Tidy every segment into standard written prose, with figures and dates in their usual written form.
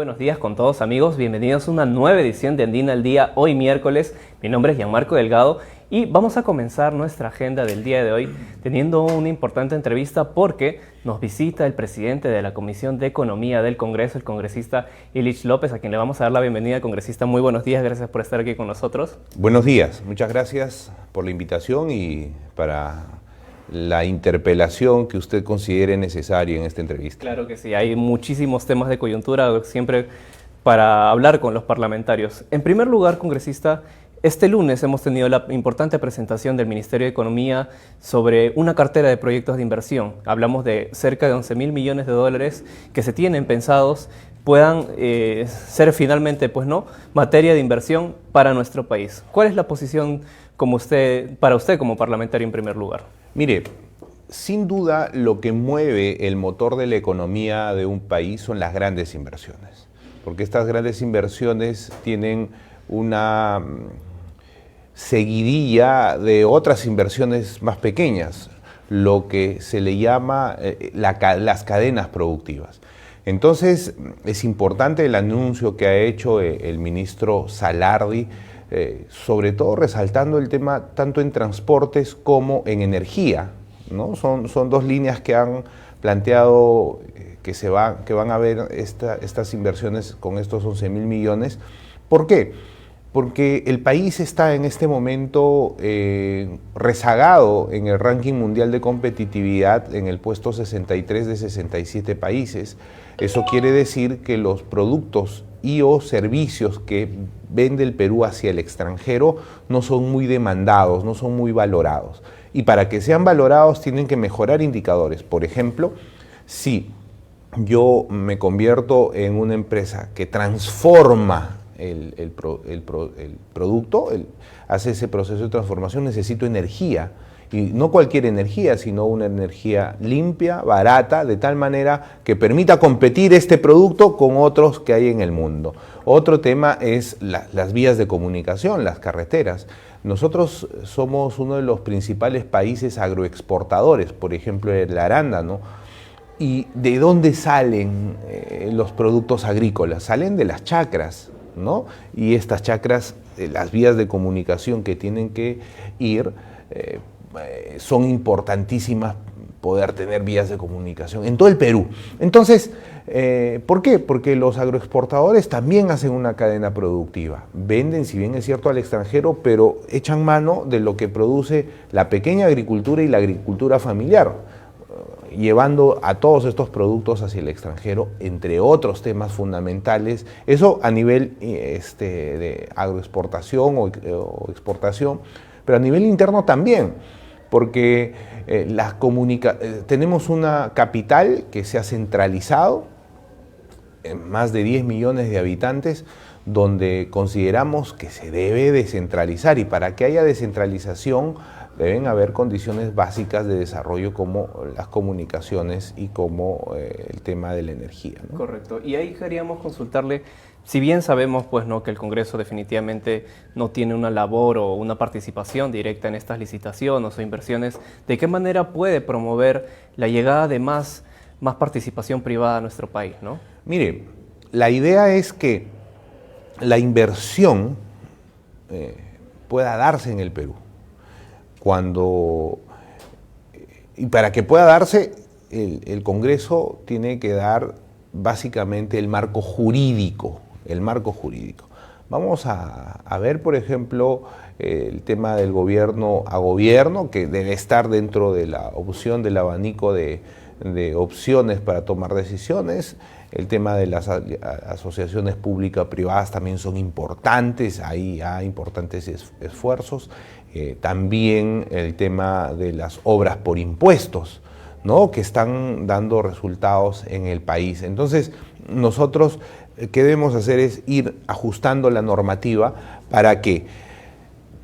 buenos días con todos amigos, bienvenidos a una nueva edición de Andina al Día, hoy miércoles. Mi nombre es Gianmarco Delgado y vamos a comenzar nuestra agenda del día de hoy teniendo una importante entrevista porque nos visita el presidente de la Comisión de Economía del Congreso, el congresista Illich López, a quien le vamos a dar la bienvenida. Congresista, muy buenos días, gracias por estar aquí con nosotros. Buenos días, muchas gracias por la invitación y para la interpelación que usted considere necesaria en esta entrevista. Claro que sí, hay muchísimos temas de coyuntura siempre para hablar con los parlamentarios. En primer lugar, congresista, este lunes hemos tenido la importante presentación del Ministerio de Economía sobre una cartera de proyectos de inversión. Hablamos de cerca de 11.000 millones de dólares que se tienen pensados puedan ser finalmente, materia de inversión para nuestro país. ¿Cuál es la posición para usted como parlamentario en primer lugar? Mire, sin duda lo que mueve el motor de la economía de un país son las grandes inversiones, porque estas grandes inversiones tienen una seguidilla de otras inversiones más pequeñas, lo que se le llama las cadenas productivas. Entonces es importante el anuncio que ha hecho el ministro Salardi, sobre todo resaltando el tema tanto en transportes como en energía, ¿no? Son dos líneas que han planteado que van a haber estas inversiones con estos 11.000 millones. ¿Por qué? Porque el país está en este momento rezagado en el ranking mundial de competitividad en el puesto 63 de 67 países. Eso quiere decir que los productos y o servicios que vende el Perú hacia el extranjero no son muy demandados, no son muy valorados. Y para que sean valorados tienen que mejorar indicadores. Por ejemplo, si yo me convierto en una empresa que transforma el producto, hace ese proceso de transformación, necesito energía. Y no cualquier energía, sino una energía limpia, barata, de tal manera que permita competir este producto con otros que hay en el mundo. Otro tema es las vías de comunicación, las carreteras. Nosotros somos uno de los principales países agroexportadores, por ejemplo, el arándano. ¿Y de dónde salen los productos agrícolas? Salen de las chacras, ¿no? Y estas chacras, las vías de comunicación que tienen que ir, son importantísimas poder tener vías de comunicación en todo el Perú. Entonces, ¿por qué? Porque los agroexportadores también hacen una cadena productiva. Venden, si bien es cierto, al extranjero, pero echan mano de lo que produce la pequeña agricultura y la agricultura familiar, llevando a todos estos productos hacia el extranjero, entre otros temas fundamentales. Eso a nivel de agroexportación o exportación, pero a nivel interno también, porque tenemos una capital que se ha centralizado en más de 10 millones de habitantes, donde consideramos que se debe descentralizar, y para que haya descentralización deben haber condiciones básicas de desarrollo como las comunicaciones y como el tema de la energía, ¿no? Correcto. Y ahí queríamos consultarle, si bien sabemos que el Congreso definitivamente no tiene una labor o una participación directa en estas licitaciones o inversiones, ¿de qué manera puede promover la llegada de más participación privada a nuestro país, ¿no? Mire, la idea es que la inversión pueda darse en el Perú. Y para que pueda darse, el Congreso tiene que dar básicamente el marco jurídico. Vamos a ver, por ejemplo, el tema del gobierno a gobierno, que debe estar dentro de la opción del abanico de opciones para tomar decisiones. El tema de las asociaciones público-privadas también son importantes, hay importantes esfuerzos. También el tema de las obras por impuestos, ¿no?, que están dando resultados en el país. Entonces, nosotros, ¿qué debemos hacer? Es ir ajustando la normativa para que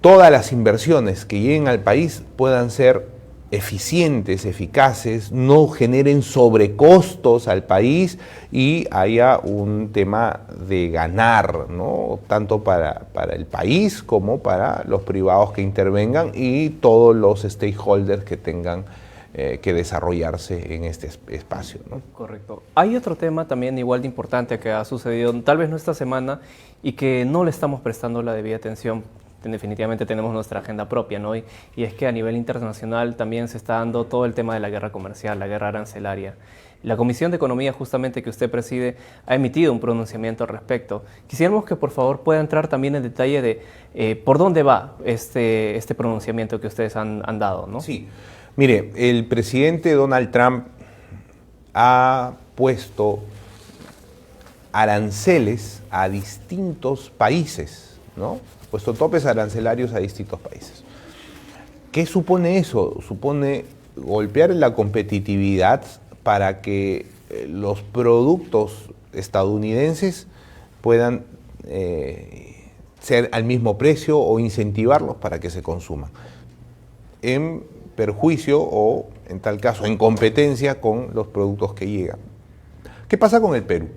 todas las inversiones que lleguen al país puedan ser eficientes, eficaces, no generen sobrecostos al país y haya un tema de ganar, ¿no?, tanto para el país como para los privados que intervengan y todos los stakeholders que tengan que desarrollarse en este espacio, ¿no? Correcto. Hay otro tema también igual de importante que ha sucedido, tal vez no esta semana, y que no le estamos prestando la debida atención. Definitivamente tenemos nuestra agenda propia, ¿no? Y es que a nivel internacional también se está dando todo el tema de la guerra comercial, la guerra arancelaria. La Comisión de Economía, justamente que usted preside, ha emitido un pronunciamiento al respecto. Quisiéramos que por favor pueda entrar también en detalle de por dónde va este pronunciamiento que ustedes han dado, ¿no? Sí. Mire, el presidente Donald Trump ha puesto aranceles a distintos países, ¿no? Ha puesto topes arancelarios a distintos países. ¿Qué supone eso? Supone golpear la competitividad para que los productos estadounidenses puedan ser al mismo precio o incentivarlos para que se consuman, en perjuicio o, en tal caso, en competencia con los productos que llegan. ¿Qué pasa con el Perú?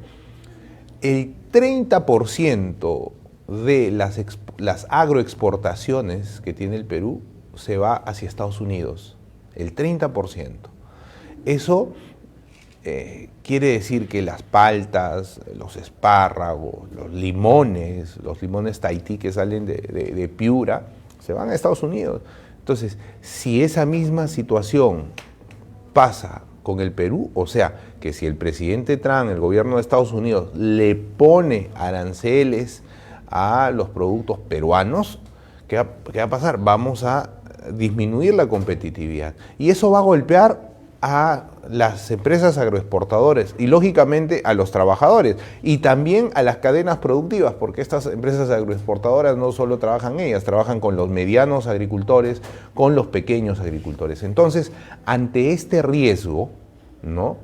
El 30% de las agroexportaciones que tiene el Perú se va hacia Estados Unidos. El 30%. Eso quiere decir que las paltas, los espárragos, los limones Tahití que salen de Piura, se van a Estados Unidos. Entonces, si esa misma situación pasa con el Perú, o sea, que si el presidente Trump, el gobierno de Estados Unidos, le pone aranceles a los productos peruanos, ¿qué va a pasar? Vamos a disminuir la competitividad. Y eso va a golpear a las empresas agroexportadoras y lógicamente a los trabajadores y también a las cadenas productivas, porque estas empresas agroexportadoras no solo trabajan ellas, trabajan con los medianos agricultores, con los pequeños agricultores. Entonces, ante este riesgo, ¿no?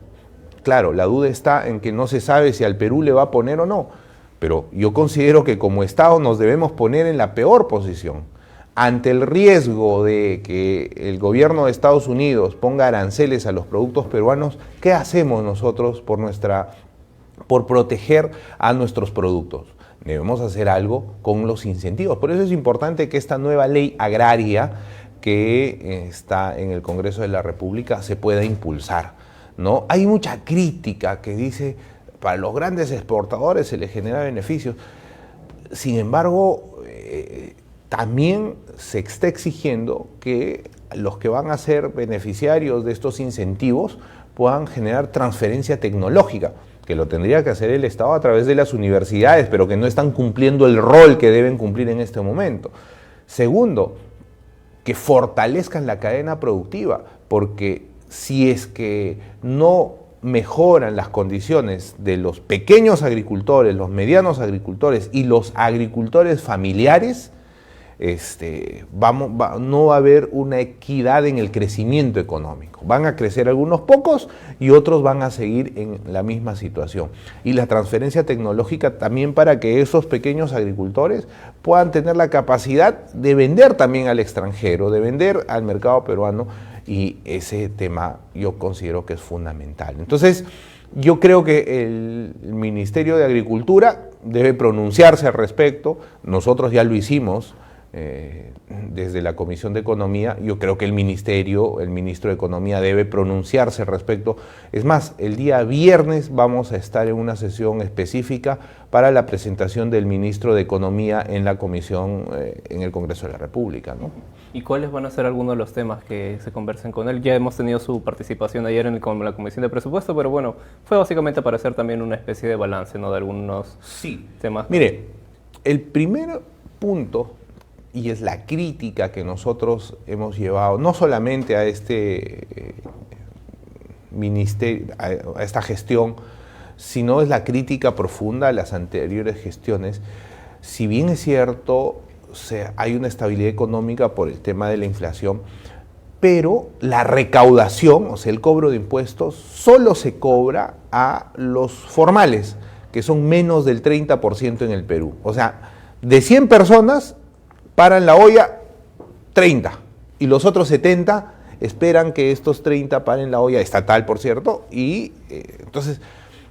Claro, la duda está en que no se sabe si al Perú le va a poner o no, pero yo considero que como Estado nos debemos poner en la peor posición. Ante el riesgo de que el gobierno de Estados Unidos ponga aranceles a los productos peruanos, ¿qué hacemos nosotros por proteger a nuestros productos? Debemos hacer algo con los incentivos. Por eso es importante que esta nueva ley agraria que está en el Congreso de la República se pueda impulsar, ¿no? Hay mucha crítica que dice, para los grandes exportadores se les genera beneficios. Sin embargo, también se está exigiendo que los que van a ser beneficiarios de estos incentivos puedan generar transferencia tecnológica, que lo tendría que hacer el Estado a través de las universidades, pero que no están cumpliendo el rol que deben cumplir en este momento. Segundo, que fortalezcan la cadena productiva, porque si es que no mejoran las condiciones de los pequeños agricultores, los medianos agricultores y los agricultores familiares, no va a haber una equidad en el crecimiento económico. Van a crecer algunos pocos y otros van a seguir en la misma situación. Y la transferencia tecnológica también para que esos pequeños agricultores puedan tener la capacidad de vender también al extranjero, de vender al mercado peruano, y ese tema yo considero que es fundamental. Entonces, yo creo que el Ministerio de Agricultura debe pronunciarse al respecto. Nosotros ya lo hicimos desde la Comisión de Economía. Yo creo que el ministro de Economía debe pronunciarse al respecto. Es más, el día viernes vamos a estar en una sesión específica para la presentación del ministro de Economía en la Comisión, en el Congreso de la República, ¿no? ¿Y cuáles van a ser algunos de los temas que se conversen con él? Ya hemos tenido su participación ayer en la Comisión de Presupuesto, pero bueno, fue básicamente para hacer también una especie de balance, ¿no?, de algunos temas. Mire, el primer punto, y es la crítica que nosotros hemos llevado, no solamente a este ministerio, a esta gestión, sino es la crítica profunda a las anteriores gestiones. Si bien es cierto, hay una estabilidad económica por el tema de la inflación, pero la recaudación, o sea, el cobro de impuestos, solo se cobra a los formales, que son menos del 30% en el Perú. O sea, de 100 personas, paran la olla 30, y los otros 70 esperan que estos 30 paren la olla, estatal por cierto, y entonces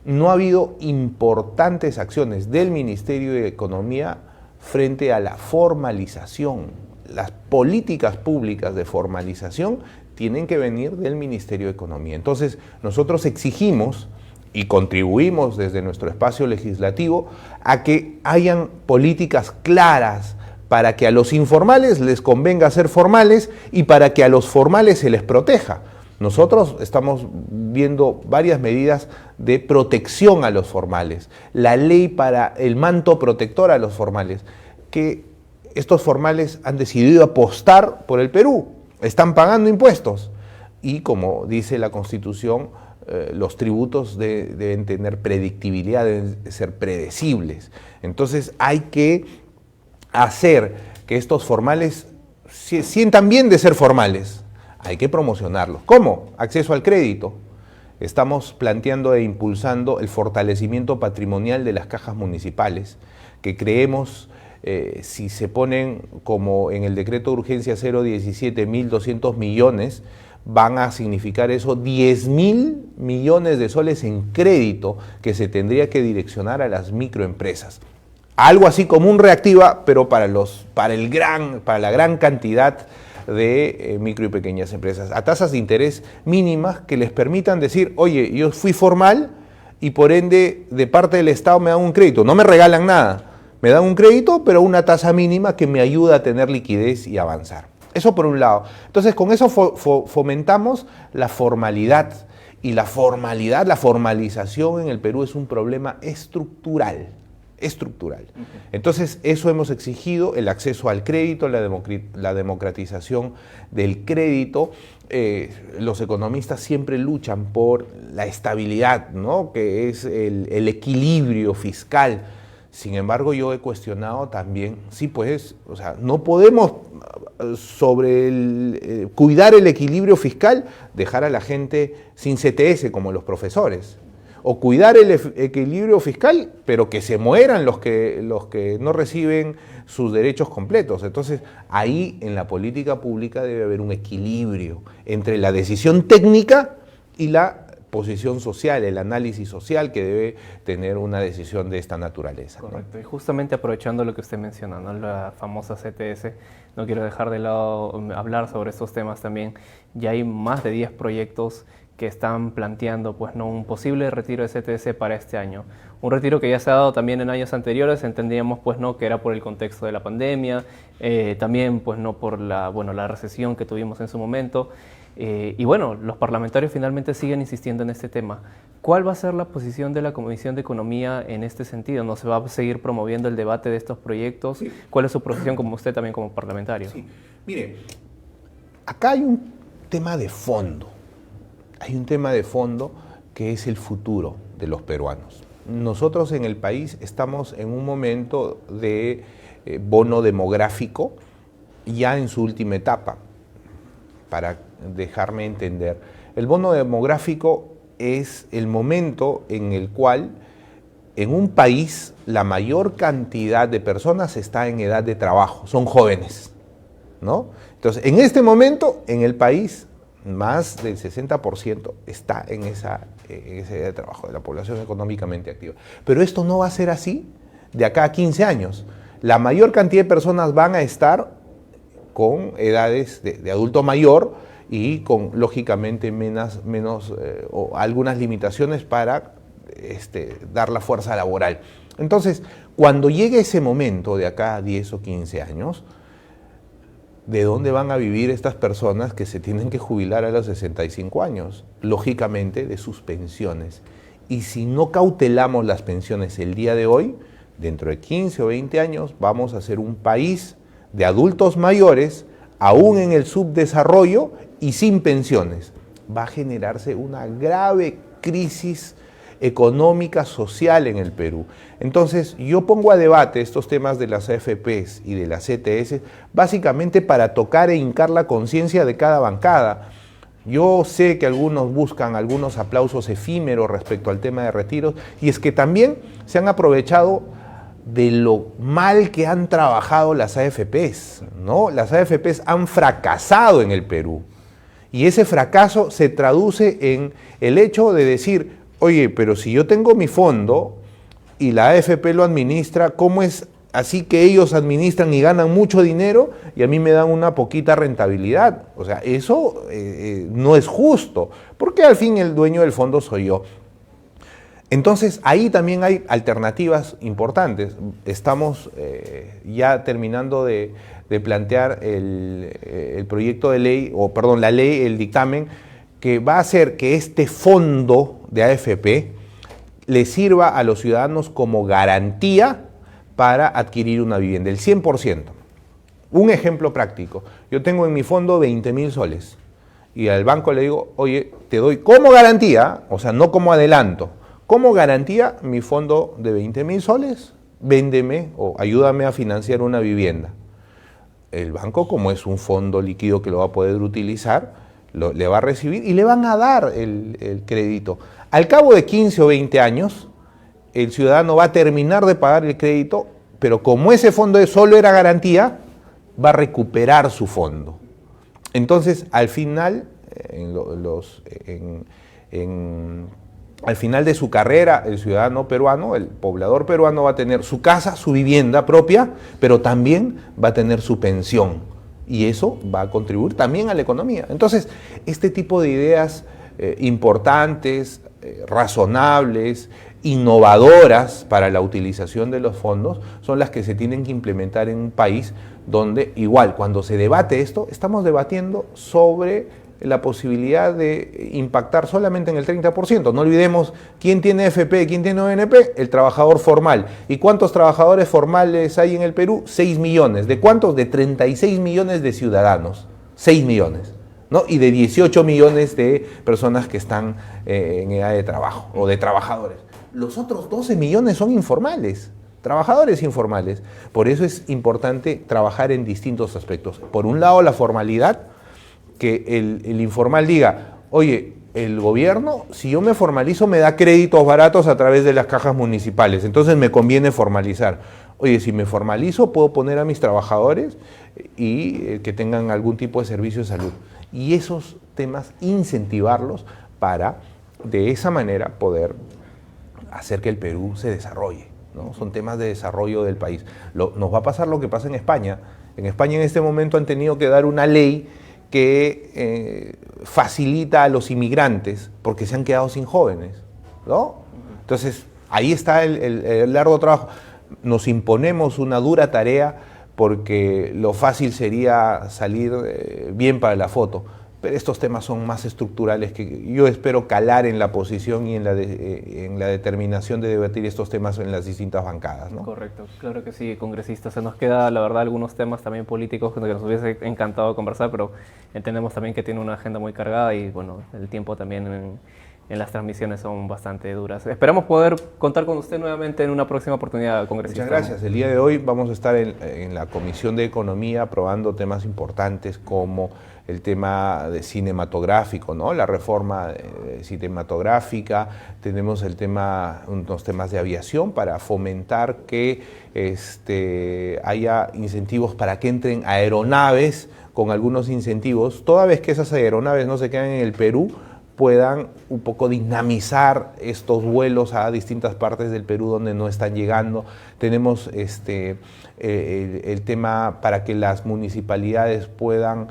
no ha habido importantes acciones del Ministerio de Economía frente a la formalización. Las políticas públicas de formalización tienen que venir del Ministerio de Economía. Entonces, nosotros exigimos y contribuimos desde nuestro espacio legislativo a que hayan políticas claras para que a los informales les convenga ser formales y para que a los formales se les proteja. Nosotros estamos viendo varias medidas de protección a los formales, la ley para el manto protector a los formales, que estos formales han decidido apostar por el Perú, están pagando impuestos y, como dice la Constitución, los tributos deben tener predictibilidad, deben ser predecibles. Entonces hay que hacer que estos formales sientan bien de ser formales. Hay que promocionarlos. ¿Cómo? Acceso al crédito. Estamos planteando e impulsando el fortalecimiento patrimonial de las cajas municipales, que creemos, si se ponen como en el decreto de urgencia 017, 1.200 millones, van a significar eso 10.000 millones de soles en crédito que se tendría que direccionar a las microempresas. Algo así como un Reactiva, pero para la gran cantidad de micro y pequeñas empresas, a tasas de interés mínimas que les permitan decir, oye, yo fui formal y por ende de parte del Estado me dan un crédito, no me regalan nada, me dan un crédito, pero una tasa mínima que me ayuda a tener liquidez y avanzar. Eso por un lado. Entonces, con eso fomentamos la formalidad. Y la formalización en el Perú es un problema estructural. Entonces, eso hemos exigido, el acceso al crédito, la democratización del crédito. Los economistas siempre luchan por la estabilidad, ¿no? Que es el equilibrio fiscal. Sin embargo, yo he cuestionado también, sí, pues, o sea, no podemos cuidar el equilibrio fiscal, dejar a la gente sin CTS como los profesores, o cuidar el equilibrio fiscal, pero que se mueran los que no reciben sus derechos completos. Entonces, ahí en la política pública debe haber un equilibrio entre la decisión técnica y la posición social, el análisis social que debe tener una decisión de esta naturaleza. Correcto, ¿no? Y justamente aprovechando lo que usted menciona, ¿no? La famosa CTS, no quiero dejar de lado hablar sobre estos temas también. Ya hay más de 10 proyectos que están planteando, pues, ¿no?, un posible retiro de CTS para este año. Un retiro que ya se ha dado también en años anteriores, entendíamos, pues, ¿no?, que era por el contexto de la pandemia, también, pues, ¿no?, por la recesión que tuvimos en su momento. Y bueno, los parlamentarios finalmente siguen insistiendo en este tema. ¿Cuál va a ser la posición de la Comisión de Economía en este sentido? ¿No se va a seguir promoviendo el debate de estos proyectos? Sí. ¿Cuál es su posición como usted también como parlamentario? Sí. Mire, acá hay un tema de fondo. Hay un tema de fondo que es el futuro de los peruanos. Nosotros en el país estamos en un momento de bono demográfico ya en su última etapa. Para dejarme entender, el bono demográfico es el momento en el cual en un país la mayor cantidad de personas está en edad de trabajo, son jóvenes, ¿no? Entonces, en este momento, en el país, más del 60% está en esa edad de trabajo, de la población económicamente activa. Pero esto no va a ser así de acá a 15 años. La mayor cantidad de personas van a estar con edades de adulto mayor y con, lógicamente, o algunas limitaciones para dar la fuerza laboral. Entonces, cuando llegue ese momento de acá a 10 o 15 años, ¿de dónde van a vivir estas personas que se tienen que jubilar a los 65 años? Lógicamente, de sus pensiones. Y si no cautelamos las pensiones el día de hoy, dentro de 15 o 20 años vamos a ser un país de adultos mayores, aún en el subdesarrollo y sin pensiones. Va a generarse una grave crisis económica, social en el Perú. Entonces, yo pongo a debate estos temas de las AFPs y de las CTS, básicamente para tocar e hincar la conciencia de cada bancada. Yo sé que algunos buscan algunos aplausos efímeros respecto al tema de retiros, y es que también se han aprovechado de lo mal que han trabajado las AFPs, ¿no? Las AFPs han fracasado en el Perú, y ese fracaso se traduce en el hecho de decir, oye, pero si yo tengo mi fondo y la AFP lo administra, ¿cómo es así que ellos administran y ganan mucho dinero y a mí me dan una poquita rentabilidad. O sea, eso no es justo, porque al fin el dueño del fondo soy yo. Entonces, ahí también hay alternativas importantes. Estamos ya terminando de plantear el proyecto de ley, o perdón, la ley, el dictamen, que va a hacer que este fondo de AFP le sirva a los ciudadanos como garantía para adquirir una vivienda, el 100%. Un ejemplo práctico, yo tengo en mi fondo 20.000 soles y al banco le digo, oye, te doy como garantía, o sea, no como adelanto, como garantía mi fondo de 20.000 soles, véndeme o ayúdame a financiar una vivienda. El banco, como es un fondo líquido que lo va a poder utilizar, le va a recibir y le van a dar el crédito. Al cabo de 15 o 20 años, el ciudadano va a terminar de pagar el crédito, pero como ese fondo solo era garantía, va a recuperar su fondo. Entonces, al final, al final de su carrera, el ciudadano peruano, el poblador peruano va a tener su casa, su vivienda propia, pero también va a tener su pensión. Y eso va a contribuir también a la economía. Entonces, este tipo de ideas importantes, razonables, innovadoras para la utilización de los fondos, son las que se tienen que implementar en un país donde, igual, cuando se debate esto, estamos debatiendo sobre la posibilidad de impactar solamente en el 30%. No olvidemos quién tiene FP, quién tiene ONP, el trabajador formal. ¿Y cuántos trabajadores formales hay en el Perú? 6 millones. ¿De cuántos? De 36 millones de ciudadanos. 6 millones. ¿No? Y de 18 millones de personas que están en edad de trabajo o de trabajadores. Los otros 12 millones son informales, trabajadores informales. Por eso es importante trabajar en distintos aspectos. Por un lado, la formalidad, que el informal diga, oye, el gobierno, si yo me formalizo, me da créditos baratos a través de las cajas municipales, entonces me conviene formalizar. Oye, si me formalizo, puedo poner a mis trabajadores y que tengan algún tipo de servicio de salud. Y esos temas, incentivarlos para, de esa manera, poder hacer que el Perú se desarrolle, ¿no? Son temas de desarrollo del país. Nos va a pasar lo que pasa en España. En España en este momento han tenido que dar una ley que facilita a los inmigrantes porque se han quedado sin jóvenes, ¿no? Entonces, ahí está el largo trabajo. Nos imponemos una dura tarea porque lo fácil sería salir bien para la foto, pero estos temas son más estructurales que yo espero calar en la posición y en la determinación de debatir estos temas en las distintas bancadas, ¿no? Correcto, claro que sí, congresista. Se nos queda, la verdad, algunos temas también políticos que nos hubiese encantado conversar, pero entendemos también que tiene una agenda muy cargada y, bueno, el tiempo también en las transmisiones son bastante duras. Esperamos poder contar con usted nuevamente en una próxima oportunidad, congresista. Muchas gracias. El día de hoy vamos a estar en la Comisión de Economía aprobando temas importantes como el tema de cinematográfico, ¿no? La reforma cinematográfica, tenemos unos temas de aviación para fomentar que haya incentivos para que entren aeronaves con algunos incentivos, toda vez que esas aeronaves no se quedan en el Perú, puedan un poco dinamizar estos vuelos a distintas partes del Perú donde no están llegando. Tenemos el tema para que las municipalidades puedan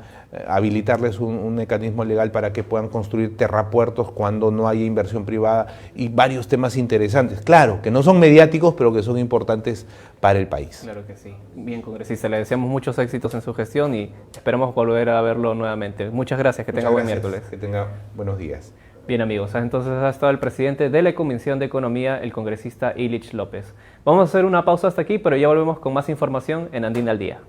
habilitarles un mecanismo legal para que puedan construir terrapuertos cuando no haya inversión privada y varios temas interesantes. Claro, que no son mediáticos, pero que son importantes para el país. Claro que sí. Bien, congresista, le deseamos muchos éxitos en su gestión y esperamos volver a verlo nuevamente. Muchas gracias, que tenga buen miércoles. Que tenga buenos días. Bien, amigos, entonces ha estado el presidente de la Comisión de Economía, el congresista Illich López. Vamos a hacer una pausa hasta aquí, pero ya volvemos con más información en Andina al Día.